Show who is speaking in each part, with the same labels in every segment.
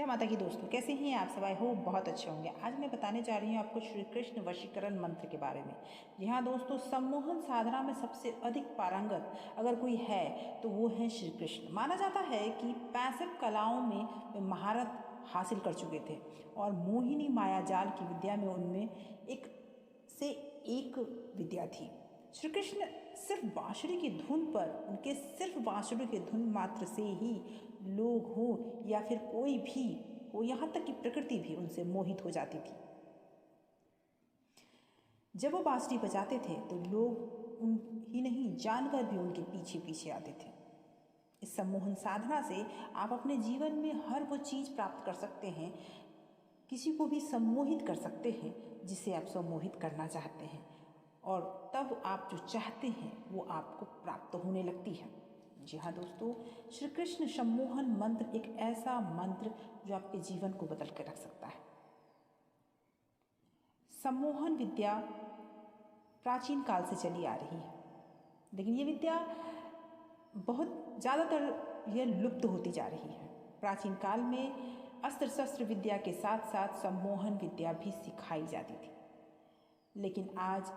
Speaker 1: जय माता की दोस्तों, कैसे हैं आप सब? आई होप बहुत अच्छे होंगे। आज मैं बताने जा रही हूँ आपको श्री कृष्ण वशीकरण मंत्र के बारे में। जी हाँ दोस्तों, सम्मोहन साधना में सबसे अधिक पारंगत अगर कोई है तो वो है श्री कृष्ण। माना जाता है कि 65 कलाओं में वे महारत हासिल कर चुके थे और मोहिनी मायाजाल की विद्या में उनमें एक से एक विद्या थी। श्री कृष्ण सिर्फ बांसुरी की धुन पर, उनके सिर्फ बांसुरी की धुन मात्र से ही लोग हो या फिर कोई भी हो, यहाँ तक कि प्रकृति भी उनसे मोहित हो जाती थी। जब वो बांसुरी बजाते थे तो लोग उन ही नहीं, जानवर भी उनके पीछे पीछे आते थे। इस सम्मोहन साधना से आप अपने जीवन में हर वो चीज़ प्राप्त कर सकते हैं, किसी को भी सम्मोहित कर सकते हैं जिसे आप सम्मोहित करना चाहते हैं, और तब आप जो चाहते हैं वो आपको प्राप्त होने लगती है। जी हाँ दोस्तों, श्री कृष्ण सम्मोहन मंत्र एक ऐसा मंत्र जो आपके जीवन को बदल कर रख सकता है। सम्मोहन विद्या प्राचीन काल से चली आ रही है, लेकिन ये विद्या बहुत ज़्यादातर यह लुप्त होती जा रही है। प्राचीन काल में अस्त्र शस्त्र विद्या के साथ साथ सम्मोहन विद्या भी सिखाई जाती थी, लेकिन आज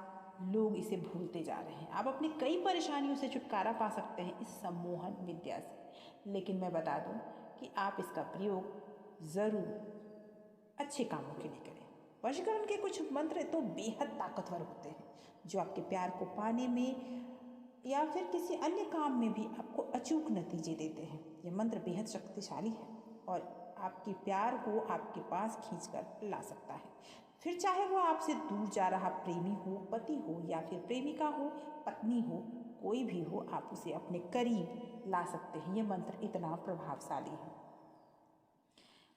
Speaker 1: लोग इसे भूलते जा रहे हैं। आप अपनी कई परेशानियों से छुटकारा पा सकते हैं इस सम्मोहन विद्या से, लेकिन मैं बता दूं कि आप इसका प्रयोग ज़रूर अच्छे कामों के लिए करें। वशीकरण के कुछ मंत्र तो बेहद ताकतवर होते हैं जो आपके प्यार को पाने में या फिर किसी अन्य काम में भी आपको अचूक नतीजे देते हैं। ये मंत्र बेहद शक्तिशाली है और आपके प्यार को आपके पास खींचकर ला सकता है। फिर चाहे वो आपसे दूर जा रहा प्रेमी हो, पति हो, या फिर प्रेमिका हो, पत्नी हो, कोई भी हो, आप उसे अपने करीब ला सकते हैं। ये मंत्र इतना प्रभावशाली है।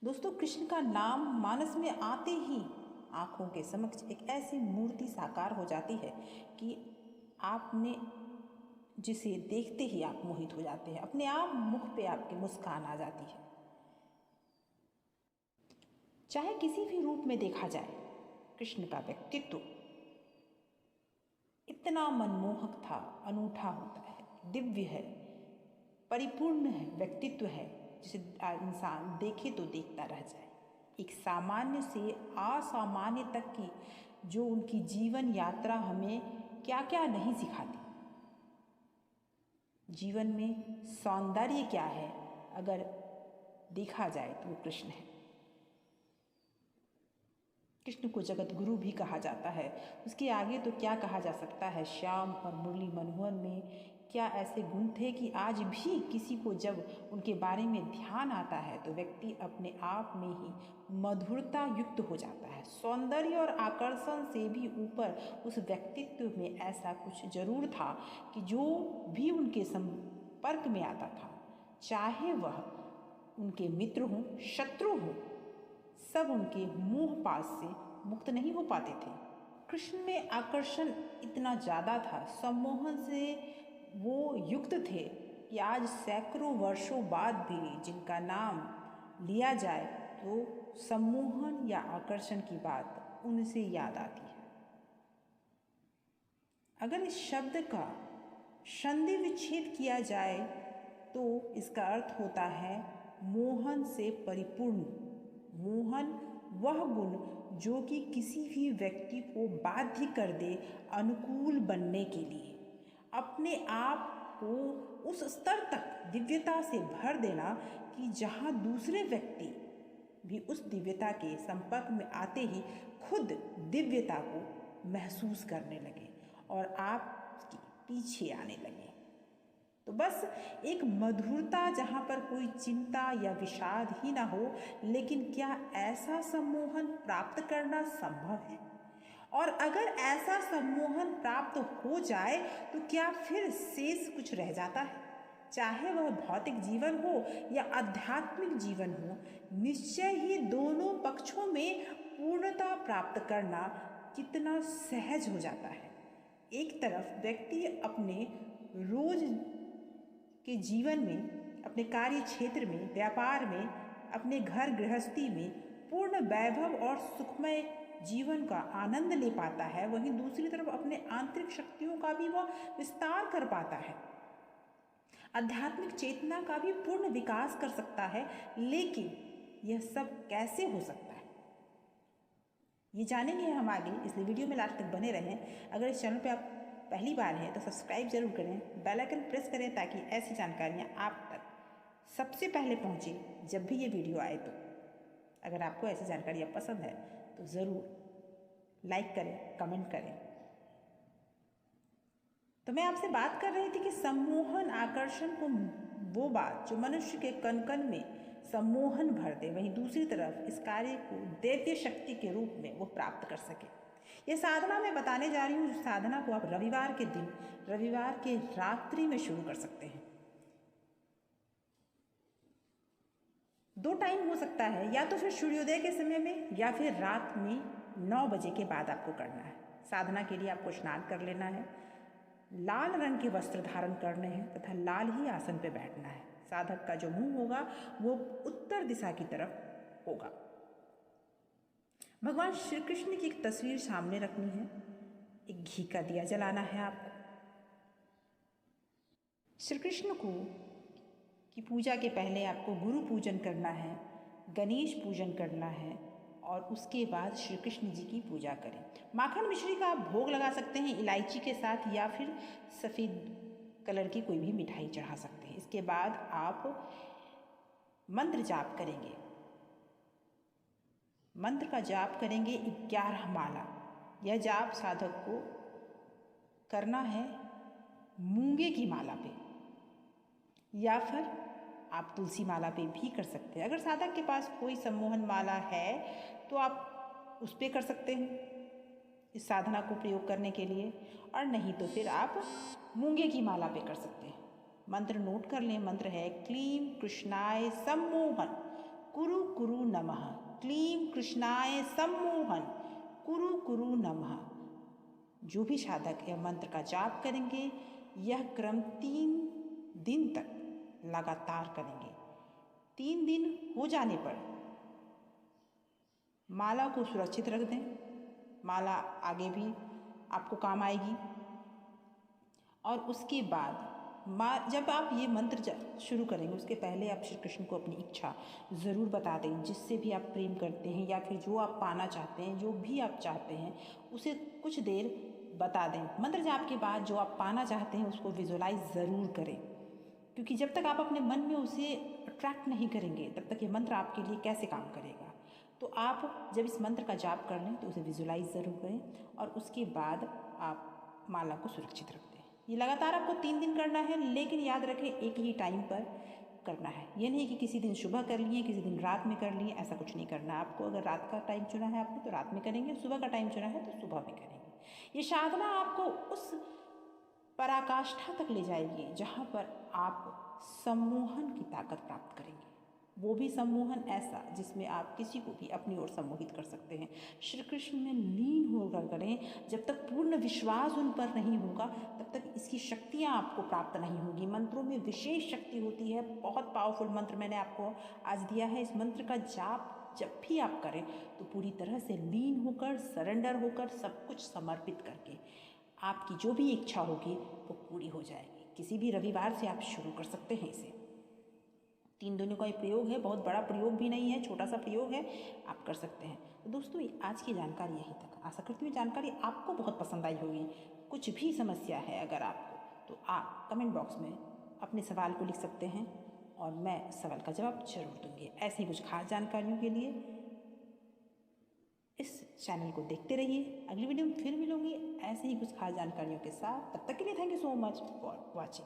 Speaker 1: दोस्तों, कृष्ण का नाम मानस में आते ही आँखों के समक्ष एक ऐसी मूर्ति साकार हो जाती है कि आपने जिसे देखते ही आप मोहित हो जाते हैं। अपने आप मुख पे आपके मुस्कान आ जाती है। चाहे किसी भी रूप में देखा जाए, कृष्ण का व्यक्तित्व इतना मनमोहक था, अनूठा होता है, दिव्य है, परिपूर्ण है, व्यक्तित्व है जिसे इंसान देखे तो देखता रह जाए। एक सामान्य से असामान्य तक की जो उनकी जीवन यात्रा हमें क्या क्या नहीं सिखाती। जीवन में सौंदर्य क्या है अगर देखा जाए तो वो कृष्ण है। कृष्ण को जगत गुरु भी कहा जाता है। उसके आगे तो क्या कहा जा सकता है। श्याम और मुरली मनोहर में क्या ऐसे गुण थे कि आज भी किसी को जब उनके बारे में ध्यान आता है तो व्यक्ति अपने आप में ही मधुरता युक्त हो जाता है। सौंदर्य और आकर्षण से भी ऊपर उस व्यक्तित्व में ऐसा कुछ जरूर था कि जो भी उनके संपर्क में आता था, चाहे वह उनके मित्र हों, शत्रु हों, सब उनके मोह पास से मुक्त नहीं हो पाते थे। कृष्ण में आकर्षण इतना ज़्यादा था, सम्मोहन से वो युक्त थे कि आज सैकड़ों वर्षों बाद भी जिनका नाम लिया जाए तो सम्मोहन या आकर्षण की बात उनसे याद आती है। अगर इस शब्द का संधि विच्छेद किया जाए तो इसका अर्थ होता है मोहन से परिपूर्ण। मोहन वह गुण जो कि किसी भी व्यक्ति को बाध्य कर दे अनुकूल बनने के लिए, अपने आप को उस स्तर तक दिव्यता से भर देना कि जहाँ दूसरे व्यक्ति भी उस दिव्यता के संपर्क में आते ही खुद दिव्यता को महसूस करने लगे और आपके पीछे आने लगे। तो बस एक मधुरता जहाँ पर कोई चिंता या विषाद ही ना हो। लेकिन क्या ऐसा सम्मोहन प्राप्त करना संभव है? और अगर ऐसा सम्मोहन प्राप्त हो जाए तो क्या फिर शेष कुछ रह जाता है? चाहे वह भौतिक जीवन हो या आध्यात्मिक जीवन हो, निश्चय ही दोनों पक्षों में पूर्णता प्राप्त करना कितना सहज हो जाता है। एक तरफ व्यक्ति अपने रोज के जीवन में, अपने कार्य क्षेत्र में, व्यापार में, अपने घर गृहस्थी में पूर्ण वैभव और सुखमय जीवन का आनंद ले पाता है, वहीं दूसरी तरफ अपने आंतरिक शक्तियों का भी वह विस्तार कर पाता है, आध्यात्मिक चेतना का भी पूर्ण विकास कर सकता है। लेकिन यह सब कैसे हो सकता है, ये जानेंगे हम आगे, इसलिए वीडियो में लास्ट तक बने रहें। अगर इस चैनल पे आप पहली बार हैं तो सब्सक्राइब जरूर करें, बेल आइकन प्रेस करें ताकि ऐसी जानकारियाँ आप तक सबसे पहले पहुँचे जब भी ये वीडियो आए। तो अगर आपको ऐसी जानकारियाँ पसंद है तो ज़रूर लाइक करें, कमेंट करें। तो मैं आपसे बात कर रही थी कि सम्मोहन आकर्षण को वो बात जो मनुष्य के कण कण में सम्मोहन भर दे, वहीं दूसरी तरफ इस कार्य को दैवीय शक्ति के रूप में वो प्राप्त कर सके। ये साधना मैं बताने जा रही हूँ, जो साधना को आप रविवार के दिन, रविवार के रात्रि में शुरू कर सकते हैं। 2 टाइम हो सकता है, या तो फिर सूर्योदय के समय में या फिर रात में 9 बजे के बाद आपको करना है। साधना के लिए आपको स्नान कर लेना है, लाल रंग के वस्त्र धारण करने हैं तथा लाल ही आसन पर बैठना है। साधक का जो मुंह होगा वो उत्तर दिशा की तरफ होगा। भगवान श्री कृष्ण की एक तस्वीर सामने रखनी है, एक घी का दिया जलाना है आपको। श्री कृष्ण को की पूजा के पहले आपको गुरु पूजन करना है, गणेश पूजन करना है और उसके बाद श्री कृष्ण जी की पूजा करें। माखन मिश्री का आप भोग लगा सकते हैं इलायची के साथ, या फिर सफ़ेद कलर की कोई भी मिठाई चढ़ा सकते हैं। इसके बाद आप मंत्र जाप करेंगे। मंत्र का जाप करेंगे 11 माला। यह जाप साधक को करना है मूंगे की माला पे, या फिर आप तुलसी माला पे भी कर सकते हैं। अगर साधक के पास कोई सम्मोहन माला है तो आप उस पर कर सकते हैं इस साधना को प्रयोग करने के लिए, और नहीं तो फिर आप मूंगे की माला पे कर सकते हैं। मंत्र नोट कर लें। मंत्र है क्लीं कृष्णाय सम्मोहन कुरु कुरु नमः। क्लीं कृष्णाय सम्मोहन कुरु कुरु नमः। जो भी साधक यह मंत्र का जाप करेंगे, यह क्रम 3 दिन तक लगातार करेंगे। 3 दिन हो जाने पर माला को सुरक्षित रख दें। माला आगे भी आपको काम आएगी। और उसके बाद जब आप ये मंत्र शुरू करेंगे, उसके पहले आप श्री कृष्ण को अपनी इच्छा ज़रूर बता दें, जिससे भी आप प्रेम करते हैं या फिर जो आप पाना चाहते हैं, जो भी आप चाहते हैं उसे कुछ देर बता दें। मंत्र जाप के बाद जो आप पाना चाहते हैं उसको विजुलाइज ज़रूर करें, क्योंकि जब तक आप अपने मन में उसे अट्रैक्ट नहीं करेंगे तब तक ये मंत्र आपके लिए कैसे काम करेगा। तो आप जब इस मंत्र का जाप कर लें तो उसे विजुलाइज ज़रूर करें और उसके बाद आप माला को सुरक्षित रख दें। ये लगातार आपको 3 दिन करना है, लेकिन याद रखें एक ही टाइम पर करना है। ये नहीं कि किसी दिन सुबह कर लिए, किसी दिन रात में कर लिए, ऐसा कुछ नहीं करना आपको। अगर रात का टाइम चुना है आपने तो रात में करेंगे, सुबह का टाइम चुना है तो सुबह में करेंगे। ये साधना आपको उस पराकाष्ठा तक ले जाएगी जहाँ पर आप सम्मोहन की ताकत प्राप्त करेंगे। वो भी सम्मोहन ऐसा जिसमें आप किसी को भी अपनी ओर सम्मोहित कर सकते हैं। श्री कृष्ण में लीन होकर करें। जब तक पूर्ण विश्वास उन पर नहीं होगा तब तक इसकी शक्तियाँ आपको प्राप्त नहीं होगी। मंत्रों में विशेष शक्ति होती है, बहुत पावरफुल मंत्र मैंने आपको आज दिया है। इस मंत्र का जाप जब भी आप करें तो पूरी तरह से लीन होकर, सरेंडर होकर, सब कुछ समर्पित करके आपकी जो भी इच्छा होगी वो पूरी हो जाएगी। किसी भी रविवार से आप शुरू कर सकते हैं इसे। 3 दिनों का ये प्रयोग है, बहुत बड़ा प्रयोग भी नहीं है, छोटा सा प्रयोग है, आप कर सकते हैं। तो दोस्तों आज की जानकारी यहीं तक। आशा करती हूँ जानकारी आपको बहुत पसंद आई होगी। कुछ भी समस्या है अगर आपको तो आप कमेंट बॉक्स में अपने सवाल को लिख सकते हैं और मैं सवाल का जवाब जरूर दूँगी। ऐसे ही कुछ खास जानकारियों के लिए इस चैनल को देखते रहिए। अगली वीडियो में फिर मिलूंगी ऐसे ही कुछ खास जानकारियों के साथ। तब तक के लिए thank you so much for watching.